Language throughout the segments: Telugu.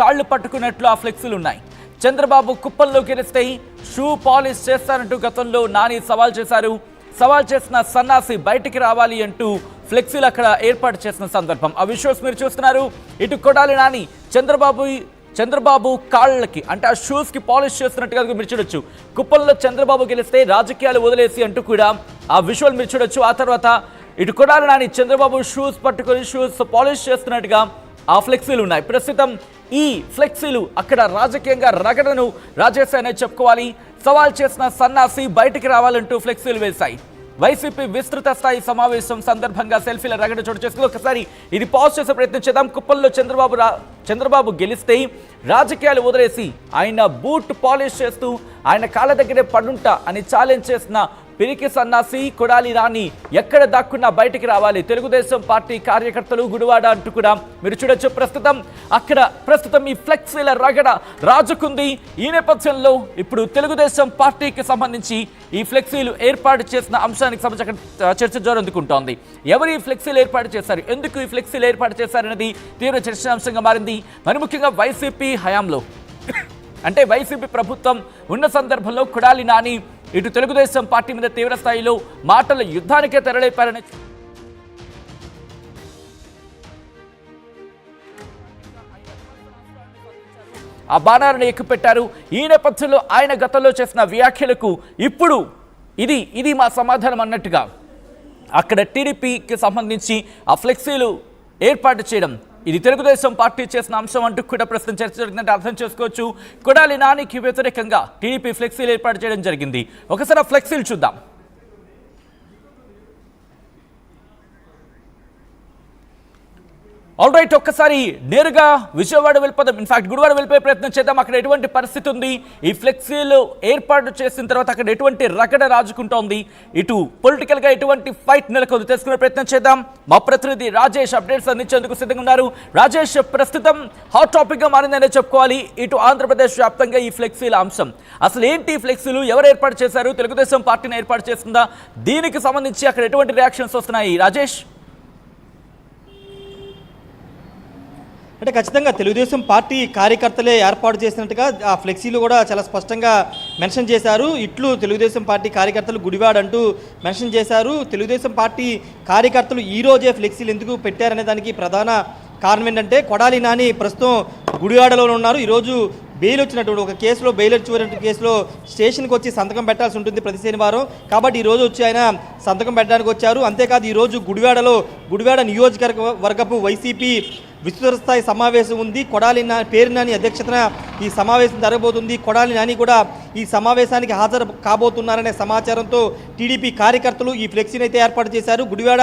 కాళ్ళు పట్టుకున్నట్లు ఆ ఫ్లెక్సీలు ఉన్నాయి. చంద్రబాబు కుప్పల్లో గెలిస్తే షూ పాలిష్ చేస్తారంటూ గతంలో నాని సవాల్ చేశారు. సవాల్ చేసిన సన్నాసి బయటికి రావాలి అంటూ ఫ్లెక్సీలు అక్కడ ఏర్పాటు చేసిన సందర్భం. ఆ విజువల్స్ మీరు చూస్తున్నారు. ఇటు కొడాలి నాని చంద్రబాబు కాళ్ళకి అంటే ఆ షూస్ కి పాలిష్ చేస్తున్నట్టుగా మీరు చూడొచ్చు. కుప్పంలో చంద్రబాబు గెలిస్తే రాజకీయాలు వదిలేసి అంటూ కూడా ఆ విజువల్ మీరు చూడొచ్చు. ఆ తర్వాత ఇటు కొడాలి నాని చంద్రబాబు షూస్ పట్టుకొని షూస్ పాలిష్ చేస్తున్నట్టుగా ఆ ఫ్లెక్సీలు ఉన్నాయి. ప్రస్తుతం ఈ ఫ్లెక్సీలు అక్కడ రాజకీయంగా రగడను రాజేశాయనే చెప్పుకోవాలి. సవాల్ చేసిన సన్నాసి బయటికి రావాలంటూ ఫ్లెక్సీలు వేశాయి. వైసీపీ విస్తృత స్థాయి సమావేశం సందర్భంగా సెల్ఫీల రగడ చోటు చేసుకుని ఒకసారి ఇది పాజ్ చేసే ప్రయత్నం చేద్దాం. కుప్పంలో చంద్రబాబు గెలిస్తే రాజకీయాలు వదిలేసి ఆయన బూట్ పాలిష్ చేస్తూ ఆయన కాళ్ళ దగ్గరే పడుంటా అని ఛాలెంజ్ చేసిన పిరికి సన్నాసి కొడాలి నాని ఎక్కడ దాక్కున్నా బయటికి రావాలి. తెలుగుదేశం పార్టీ కార్యకర్తలు గుడివాడ అంటూ కూడా మీరు చూడొచ్చు. ప్రస్తుతం ఈ ఫ్లెక్సీల రగడ రాజుకుంది. ఈ నేపథ్యంలో ఇప్పుడు తెలుగుదేశం పార్టీకి సంబంధించి ఈ ఫ్లెక్సీలు ఏర్పాటు చేసిన అంశానికి సంబంధించి చర్చ జోరందుకుంటోంది. ఎవరు ఈ ఫ్లెక్సీలు ఏర్పాటు చేశారు, ఎందుకు ఈ ఫ్లెక్సీలు ఏర్పాటు చేశారనేది తీవ్ర చర్చనాంశంగా మారింది. మరి ముఖ్యంగా వైసీపీ హయాంలో అంటే వైసీపీ ప్రభుత్వం ఉన్న సందర్భంలో కొడాలి నాని ఇటు తెలుగుదేశం పార్టీ మీద తీవ్ర స్థాయిలో మాటల యుద్ధానికే తెరలేపారని ఆ బాణాలను ఎక్కుపెట్టారు. ఈ నేపథ్యంలో ఆయన గతంలో చేసిన వ్యాఖ్యలకు ఇప్పుడు ఇది మా సమాధానం అన్నట్టుగా అక్కడ టీడీపీకి సంబంధించి ఆ ఫ్లెక్సీలు ఏర్పాటు చేయడం ఇది తెలుగుదేశం పార్టీ చేసిన అంశం అంటూ కూడా ప్రస్తుతం చర్చ జరిగిందంటే అర్థం చేసుకోవచ్చు. కొడాలి నానికి వ్యతిరేకంగా టీడీపీ ఫ్లెక్సీలు ఏర్పాటు చేయడం జరిగింది. ఒకసారి ఆ ఫ్లెక్సీలు చూద్దాం. ఆల్ రైట్, ఒక్కసారి నేరుగా విజయవాడ వెళ్ళిపోదాం. ఇన్ఫాక్ట్ గుడివాడ వెళ్ళిపోయే ప్రయత్నం చేద్దాం. అక్కడ ఎటువంటి పరిస్థితి ఉంది, ఈ ఫ్లెక్సీలు ఏర్పాటు చేసిన తర్వాత అక్కడ ఎటువంటి రగడ రాజుకుంటోంది, ఇటు పొలిటికల్గా ఎటువంటి ఫైట్ నెలకొంది తెలుసుకునే ప్రయత్నం చేద్దాం. మా ప్రతినిధి రాజేష్ అప్డేట్స్ అందించేందుకు సిద్ధంగా ఉన్నారు. రాజేష్, ప్రస్తుతం హాట్ టాపిక్గా మారిందనే చెప్పుకోవాలి ఇటు ఆంధ్రప్రదేశ్ వ్యాప్తంగా ఈ ఫ్లెక్సీల అంశం. అసలు ఏంటి ఫ్లెక్సీలు, ఎవరు ఏర్పాటు చేశారు, తెలుగుదేశం పార్టీని ఏర్పాటు చేస్తుందా, దీనికి సంబంధించి అక్కడ ఎటువంటి రియాక్షన్స్ వస్తున్నాయి రాజేష్? అంటే ఖచ్చితంగా తెలుగుదేశం పార్టీ కార్యకర్తలే ఏర్పాటు చేసినట్టుగా ఆ ఫ్లెక్సీలు కూడా చాలా స్పష్టంగా మెన్షన్ చేశారు. ఇట్లు తెలుగుదేశం పార్టీ కార్యకర్తలు గుడివాడ అంటూ మెన్షన్ చేశారు. తెలుగుదేశం పార్టీ కార్యకర్తలు ఈరోజే ఫ్లెక్సీలు ఎందుకు పెట్టారనే దానికి ప్రధాన కారణం ఏంటంటే కొడాలి నాని ప్రస్తుతం గుడివాడలో ఉన్నారు. ఈరోజు బెయిల్ వచ్చినటువంటి ఒక కేసులో బెయిల్ వచ్చినటువంటి కేసులో స్టేషన్కి వచ్చి సంతకం పెట్టాల్సి ఉంటుంది ప్రతి శనివారం. కాబట్టి ఈరోజు వచ్చి ఆయన సంతకం పెట్టడానికి వచ్చారు. అంతేకాదు ఈరోజు గుడివాడ నియోజకవర్గపు వైసీపీ విస్తృత స్థాయి సమావేశం ఉంది. కొడాలి పేరు నాని అధ్యక్షతన ఈ సమావేశం జరగబోతుంది. కొడాలి నాని కూడా ఈ సమావేశానికి హాజరు కాబోతున్నారనే సమాచారంతో టీడీపీ కార్యకర్తలు ఈ ఫ్లెక్సీని అయితే ఏర్పాటు చేశారు. గుడివాడ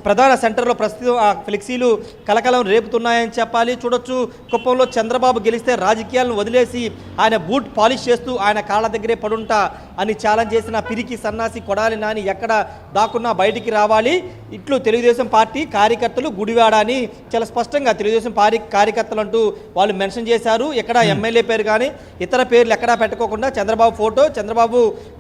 ప్రధాన సెంటర్లో ప్రస్తుతం ఆ ఫ్లెక్సీలు కలకలం రేపుతున్నాయని చెప్పాలి. చూడొచ్చు, కుప్పంలో చంద్రబాబు గెలిస్తే రాజకీయాలను వదిలేసి ఆయన బూట్ పాలిష్ చేస్తూ ఆయన కాళ్ళ దగ్గరే పడుంటా అని ఛాలెంజ్ చేసిన పిరికి సన్నాసి కొడాలి నాని ఎక్కడ దాక్కున్నా బయటికి రావాలి. ఇట్లు తెలుగుదేశం పార్టీ కార్యకర్తలు గుడివాడ అని చాలా స్పష్టంగా తెలుగుదేశం పార్టీ కార్యకర్తలు అంటూ వాళ్ళు మెన్షన్ చేశారు. ఎక్కడ ఎమ్మెల్యే పేరు కానీ ఇతర పేర్లు ఎక్కడా పెట్టుకోకుండా చంద్రబాబు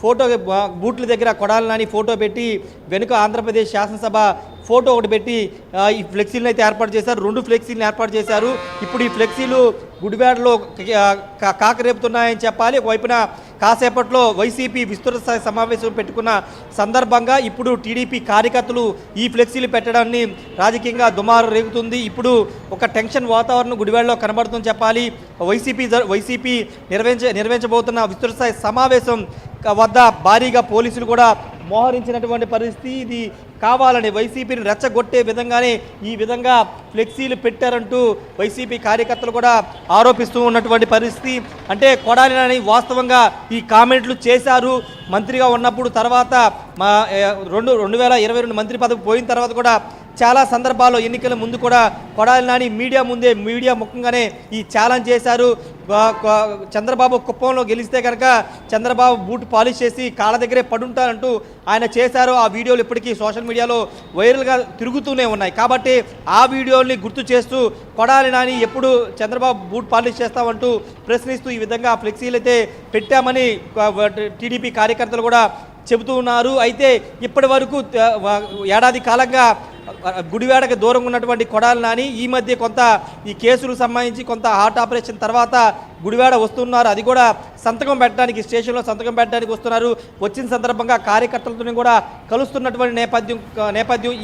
ఫోటో బూట్ల దగ్గర కొడాలి నాని ఫోటో పెట్టి వెనుక ఆంధ్రప్రదేశ్ శాసనసభ ఫోటో ఒకటి పెట్టి ఈ ఫ్లెక్సీలను అయితే ఏర్పాటు చేశారు. 2 ఫ్లెక్సీలను ఏర్పాటు చేశారు. ఇప్పుడు ఈ ఫ్లెక్సీలు గుడివాడలో కాకరేపుతున్నాయని చెప్పాలి. ఒకవైపున కాసేపట్లో వైసీపీ విస్తృత స్థాయి సమావేశం పెట్టుకున్న సందర్భంగా ఇప్పుడు టీడీపీ కార్యకర్తలు ఈ ఫ్లెక్సీలు పెట్టడాన్ని రాజకీయంగా దుమారు రేగుతుంది. ఇప్పుడు ఒక టెన్షన్ వాతావరణం గుడివాడలో కనబడుతుందని చెప్పాలి. వైసీపీ నిర్వహించబోతున్న విస్తృత స్థాయి సమావేశం వద్ద భారీగా పోలీసులు కూడా మోహరించినటువంటి పరిస్థితి. ఇది కావాలని వైసీపీని రెచ్చగొట్టే విధంగానే ఈ విధంగా ఫ్లెక్సీలు పెట్టారంటూ వైసీపీ కార్యకర్తలు కూడా ఆరోపిస్తూ ఉన్నటువంటి పరిస్థితి. అంటే కొడాలి నాని వాస్తవంగా ఈ కామెంట్లు చేశారు మంత్రిగా ఉన్నప్పుడు. తర్వాత 2022 మంత్రి పదవి పోయిన తర్వాత కూడా చాలా సందర్భాల్లో ఎన్నికల ముందు కూడా కొడాలి నాని మీడియా ముఖంగానే ఈ ఛాలెంజ్ చేశారు. చంద్రబాబు కుప్పంలో గెలిస్తే కనుక చంద్రబాబు బూట్ పాలిష్ చేసి కాళ్ళ దగ్గరే పడుంటారంటూ ఆయన చేశారు. ఆ వీడియోలు ఇప్పటికీ సోషల్ మీడియాలో వైరల్గా తిరుగుతూనే ఉన్నాయి. కాబట్టి ఆ వీడియోల్ని గుర్తు చేస్తూ కొడాలి నాని ఎప్పుడు చంద్రబాబు బూట్ పాలిష్ చేస్తామంటూ ప్రశ్నిస్తూ ఈ విధంగా ఫ్లెక్సీలు అయితే పెట్టామని టీడీపీ కార్యకర్తలు కూడా చెబుతూ ఉన్నారు. అయితే ఇప్పటి వరకు ఏడాది కాలంగా గుడివాడకి దూరంగా ఉన్నటువంటి కొడాలి నాని ఈ మధ్య కొంత ఈ కేసులకు సంబంధించి కొంత హార్ట్ ఆపరేషన్ తర్వాత గుడివాడ వస్తున్నారు. అది కూడా సంతకం పెట్టడానికి, స్టేషన్లో సంతకం పెట్టడానికి వస్తున్నారు. వచ్చిన సందర్భంగా కార్యకర్తలతో కూడా కలుస్తున్నటువంటి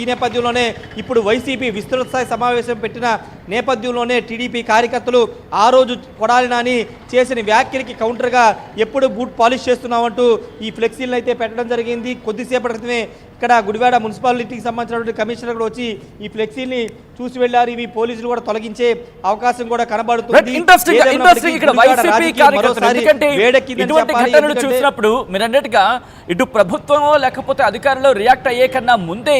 ఈ నేపథ్యంలోనే ఇప్పుడు వైసీపీ విస్తృత స్థాయి సమావేశం పెట్టిన నేపథ్యంలోనే టీడీపీ కార్యకర్తలు ఆ రోజు కొడాలి నాని చేసిన వ్యాఖ్యలకి కౌంటర్గా ఎప్పుడు బూట్ పాలిష్ చేస్తున్నామంటూ ఈ ఫ్లెక్సీలను అయితే పెట్టడం జరిగింది. కొద్దిసేపటి క్రితమే ఇక్కడ గుడివాడ మున్సిపాలిటీకి సంబంధించినటువంటి కమిషనర్ కూడా వచ్చి ఈ ఫ్లెక్సీని చూసి వెళ్లారు. ఇవి పోలీసులు కూడా తొలగించే అవకాశం కూడా కనబడుతుంది. చూసినప్పుడు మీరు అన్నట్టుగా ఇటు ప్రభుత్వం లేకపోతే అధికారులు రియాక్ట్ అయ్యే కన్నా ముందే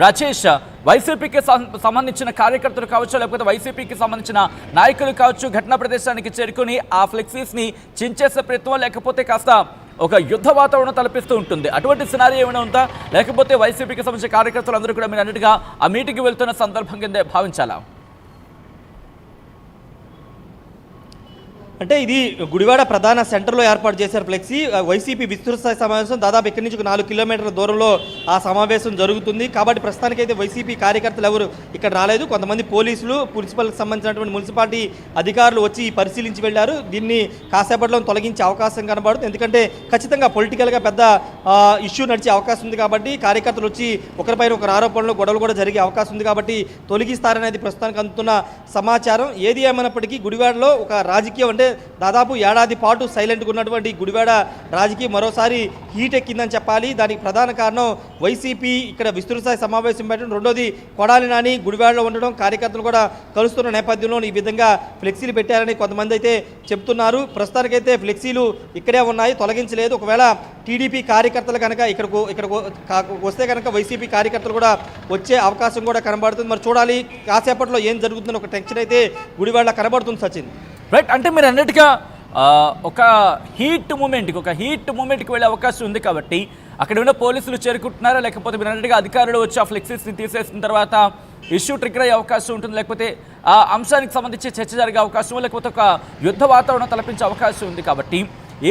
రాజేష్ వైసీపీకి సంబంధించిన కార్యకర్తలు కావచ్చు, లేకపోతే వైసీపీకి సంబంధించిన నాయకులు కావచ్చు, ఘటనా ప్రదేశానికి చేరుకుని ఆ ఫ్లెక్సీస్ ని చించేసే ప్రయత్నం లేకపోతే కాస్త ఒక యుద్ధ వాతావరణం తలపిస్తూ ఉంటుంది. అటువంటి సినారీ ఏమైనా ఉందా, లేకపోతే వైసీపీకి సంబంధించిన కార్యకర్తలు అందరూ కూడా మీరు అన్నట్టుగా ఆ మీటింగ్కి వెళ్తున్న సందర్భం కింద భావించాలా? అంటే ఇది గుడివాడ ప్రధాన సెంటర్లో ఏర్పాటు చేశారు ఫ్లెక్సీ. వైసీపీ విస్తృత స్థాయి సమావేశం దాదాపు ఇక్కడి నుంచి 4 కిలోమీటర్ల దూరంలో ఆ సమావేశం జరుగుతుంది. కాబట్టి ప్రస్తుతానికైతే వైసీపీ కార్యకర్తలు ఎవరు ఇక్కడ రాలేదు. కొంతమంది పోలీసులు, మున్సిపల్కి సంబంధించినటువంటి మున్సిపాలిటీ అధికారులు వచ్చి పరిశీలించి వెళ్లారు. దీన్ని కాసేపట్లో తొలగించే అవకాశం కనబడుతుంది. ఎందుకంటే ఖచ్చితంగా పొలిటికల్గా పెద్ద ఇష్యూ నడిచే అవకాశం ఉంది. కాబట్టి కార్యకర్తలు వచ్చి ఒకరిపైన ఒకరు ఆరోపణలు, గొడవలు కూడా జరిగే అవకాశం ఉంది. కాబట్టి తొలగిస్తారనేది ప్రస్తుతానికి అందుతున్న సమాచారం. ఏది ఏమైనప్పటికీ గుడివాడలో ఒక రాజకీయం అంటే దాదాపు ఏడాది పాటు సైలెంట్గా ఉన్నటువంటి గుడివాడ రాజకీయం మరోసారి హీట్ ఎక్కిందని చెప్పాలి. దానికి ప్రధాన కారణం వైసీపీ ఇక్కడ విస్తృత స్థాయి సమావేశం పెట్టడం, రెండోది కొడాలి నాని గుడివాడలో ఉండడం, కార్యకర్తలు కూడా కలుస్తున్న నేపథ్యంలో ఈ విధంగా ఫ్లెక్సీలు పెట్టారని కొంతమంది అయితే చెప్తున్నారు. ప్రస్తుతానికైతే ఫ్లెక్సీలు ఇక్కడే ఉన్నాయి, తొలగించలేదు. ఒకవేళ టీడీపీ కార్యకర్తలు కనుక ఇక్కడికి వస్తే కనుక వైసీపీ కార్యకర్తలు కూడా వచ్చే అవకాశం కూడా కనబడుతుంది. మరి చూడాలి కాసేపట్లో ఏం జరుగుతుందని ఒక టెన్షన్ అయితే గుడివాడలో కనబడుతుంది. సచిన్ రైట్, అంటే మీరు అన్నట్టుగా ఒక హీట్ మూమెంట్కి వెళ్ళే అవకాశం ఉంది. కాబట్టి అక్కడ ఉన్న పోలీసులు చేరుకుంటున్నారా, లేకపోతే మీరు అన్నట్టుగా అధికారులు వచ్చి ఆ ఫ్లెక్సీస్ని తీసేసిన తర్వాత ఇష్యూ ట్రిగ్గర్ అయ్యే అవకాశం ఉంటుంది, లేకపోతే ఆ అంశానికి సంబంధించి చర్చ జరిగే అవకాశం, లేకపోతే ఒక యుద్ధ వాతావరణం తలపించే అవకాశం ఉంది. కాబట్టి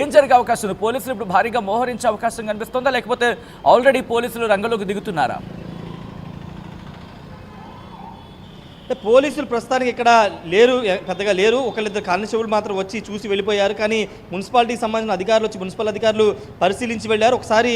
ఏం జరిగే అవకాశం ఉంది? పోలీసులు ఇప్పుడు భారీగా మోహరించే అవకాశం కనిపిస్తుందా, లేకపోతే ఆల్రెడీ పోలీసులు రంగంలోకి దిగుతున్నారా? పోలీసులు ప్రస్తుతానికి ఇక్కడ పెద్దగా లేరు. ఒకళ్ళిద్దరు కానిస్టేబుల్ మాత్రం వచ్చి చూసి వెళ్ళిపోయారు. కానీ మున్సిపాలిటీకి సంబంధించిన అధికారులు వచ్చి మున్సిపల్ అధికారులు పరిశీలించి వెళ్ళారు. ఒకసారి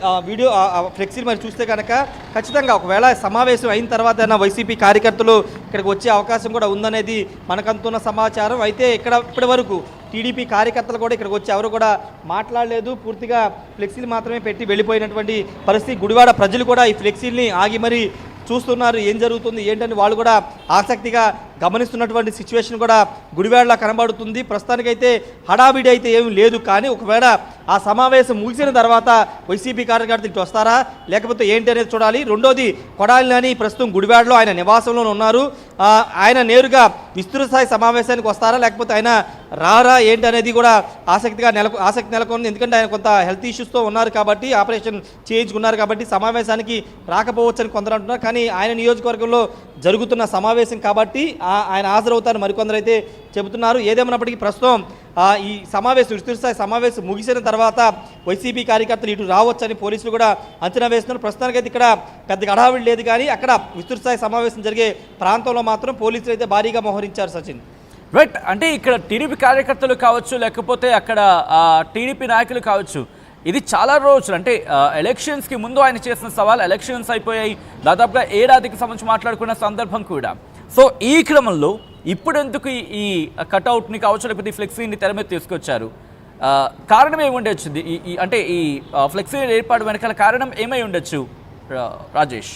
ఆ వీడియో ఫ్లెక్సీలు మరి చూస్తే కనుక ఖచ్చితంగా ఒకవేళ సమావేశం అయిన తర్వాత వైసీపీ కార్యకర్తలు ఇక్కడికి వచ్చే అవకాశం కూడా ఉందనేది మనకంతున్న సమాచారం. అయితే ఇప్పటి వరకు టీడీపీ కార్యకర్తలు కూడా ఇక్కడికి వచ్చి ఎవరు కూడా మాట్లాడలేదు. పూర్తిగా ఫ్లెక్సీలు మాత్రమే పెట్టి వెళ్ళిపోయినటువంటి పరిస్థితి. గుడివాడ ప్రజలు కూడా ఈ ఫ్లెక్సీల్ని ఆగి మరీ చూస్తున్నారు, ఏం జరుగుతుంది ఏంటని వాళ్ళు కూడా ఆసక్తిగా గమనిస్తున్నటువంటి సిచ్యువేషన్ కూడా గుడివాడలో కనబడుతుంది. ప్రస్తుతానికైతే హడావిడి అయితే ఏమీ లేదు. కానీ ఒకవేళ ఆ సమావేశం ముగిసిన తర్వాత వైసీపీ కార్యకర్తలు ఇటు వస్తారా లేకపోతే ఏంటి అనేది చూడాలి. రెండోది కొడాలి నాని ప్రస్తుతం గుడివాడలో ఆయన నివాసంలో ఉన్నారు. ఆయన నేరుగా విస్తృత స్థాయి సమావేశానికి వస్తారా లేకపోతే ఆయన రారా ఏంటి అనేది కూడా ఆసక్తి నెలకొంది. ఎందుకంటే ఆయన కొంత హెల్త్ ఇష్యూస్తో ఉన్నారు కాబట్టి, ఆపరేషన్ చేయించుకున్నారు కాబట్టి సమావేశానికి రాకపోవచ్చని కొందరు అంటున్నారు. కానీ ఆయన నియోజకవర్గంలో జరుగుతున్న సమావేశం కాబట్టి ఆయన హాజరవుతారని మరికొందరు అయితే చెబుతున్నారు. ఏదేమైనప్పటికీ ప్రస్తుతం ఈ విస్తృత స్థాయి సమావేశం ముగిసిన తర్వాత వైసీపీ కార్యకర్తలు ఇటు రావచ్చని పోలీసులు కూడా అంచనా వేస్తున్నారు. ప్రస్తుతానికైతే ఇక్కడ పెద్దగా హడావిడి లేదు. కానీ అక్కడ విస్తృత స్థాయి సమావేశం జరిగే ప్రాంతంలో మాత్రం పోలీసులు అయితే భారీగా మోహరించారు. సచిన్ రైట్, అంటే ఇక్కడ టీడీపీ కార్యకర్తలు కావచ్చు, లేకపోతే అక్కడ టీడీపీ నాయకులు కావచ్చు, ఇది చాలా రోజులు అంటే ఎలక్షన్స్కి ముందు ఆయన చేసిన సవాల్, ఎలక్షన్స్ అయిపోయాయి, దాదాపుగా ఏడాదికి సంబంధించి మాట్లాడుకున్న సందర్భం కూడా. సో ఈ క్రమంలో ఇప్పుడు ఎందుకు ఈ కట్అవుట్ని కావచ్చు, లేకపోతే ఈ ఫ్లెక్సీని తెర మీద తీసుకొచ్చారు? కారణం ఏమి ఉండొచ్చు? అంటే ఈ ఫ్లెక్సీ ఏర్పాటు వెనకాల కారణం ఏమై ఉండొచ్చు రాజేష్?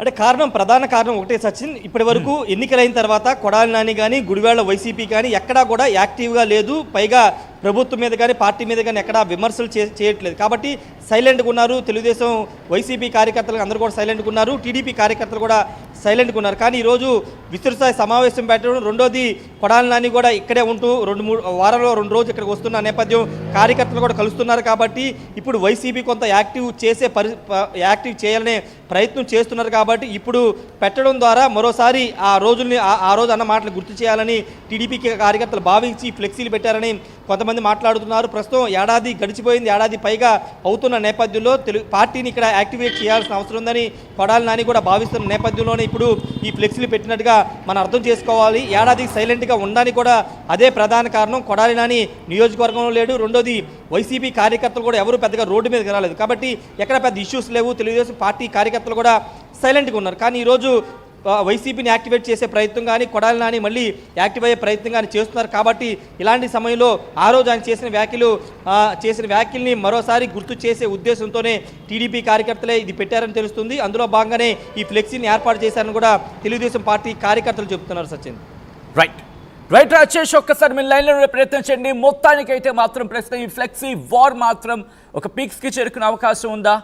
అంటే ప్రధాన కారణం ఒకటే సచిన్. ఇప్పటి వరకు ఎన్నికలైన తర్వాత కొడాలి నాని కానీ గుడివాడ వైసీపీ కానీ ఎక్కడా కూడా యాక్టివ్గా లేదు. పైగా ప్రభుత్వం మీద కానీ పార్టీ మీద కానీ ఎక్కడా విమర్శలు చేయట్లేదు. కాబట్టి సైలెంట్గా ఉన్నారు. తెలుగుదేశం వైసీపీ కార్యకర్తలు అందరూ కూడా సైలెంట్గా ఉన్నారు. టీడీపీ కార్యకర్తలు కూడా సైలెంట్గా ఉన్నారు. కానీ ఈరోజు విస్తృతస్థాయి సమావేశం పెట్టడం, రెండోది కొడాలి నాని కూడా ఇక్కడే ఉంటూ 2-3 వారంలో 2 రోజులు ఇక్కడికి వస్తున్న నేపథ్యం, కార్యకర్తలు కూడా కలుస్తున్నారు కాబట్టి ఇప్పుడు వైసీపీ కొంత యాక్టివ్ చేయాలనే ప్రయత్నం చేస్తున్నారు కాబట్టి ఇప్పుడు పెట్టడం ద్వారా మరోసారి ఆ రోజు అన్న మాటలు గుర్తు చేయాలని టీడీపీ కార్యకర్తలు భావించి ఫ్లెక్సీలు పెట్టారని కొంతమంది మాట్లాడుతున్నారు. ప్రస్తుతం ఏడాది గడిచిపోయింది, ఏడాది పైగా అవుతున్న నేపథ్యంలో పార్టీని ఇక్కడ యాక్టివేట్ చేయాల్సిన అవసరం ఉందని కొడాలి నాని కూడా భావిస్తున్న నేపథ్యంలోనే ఇప్పుడు ఈ ఫ్లెక్సీలు పెట్టినట్టుగా మనం అర్థం చేసుకోవాలి. ఏడాదికి సైలెంట్గా ఉండడానికి కూడా అదే ప్రధాన కారణం. కొడాలి నాని నియోజకవర్గంలో లేడు, రెండోది వైసీపీ కార్యకర్తలు కూడా ఎవరు పెద్దగా రోడ్డు మీదకి రాలేదు కాబట్టి ఎక్కడ పెద్ద ఇష్యూస్ లేవు. తెలుగుదేశం పార్టీ కార్యకర్తలు కూడా సైలెంట్గా ఉన్నారు. కానీ ఈరోజు వైసీపీని యాక్టివేట్ చేసే ప్రయత్నం కానీ, కొడాలి నాని మళ్ళీ యాక్టివ్ అయ్యే ప్రయత్నం కానీ చేస్తున్నారు కాబట్టి ఇలాంటి సమయంలో ఆ రోజు ఆయన చేసిన వ్యాఖ్యల్ని మరోసారి గుర్తు చేసే ఉద్దేశంతోనే టీడీపీ కార్యకర్తలే ఇది పెట్టారని తెలుస్తుంది. అందులో భాగంగానే ఈ ఫ్లెక్సీని ఏర్పాటు చేశారని కూడా తెలుగుదేశం పార్టీ కార్యకర్తలు చెబుతున్నారు. సచిన్ రైట్ రాజేష్, ఒక్కసారి మీరు లైన్లో ప్రయత్నించండి. మొత్తానికైతే మాత్రం ప్రస్తుతం ఈ ఫ్లెక్సీ వార్ మాత్రం ఒక పీక్స్కి చేరుకునే అవకాశం ఉందా?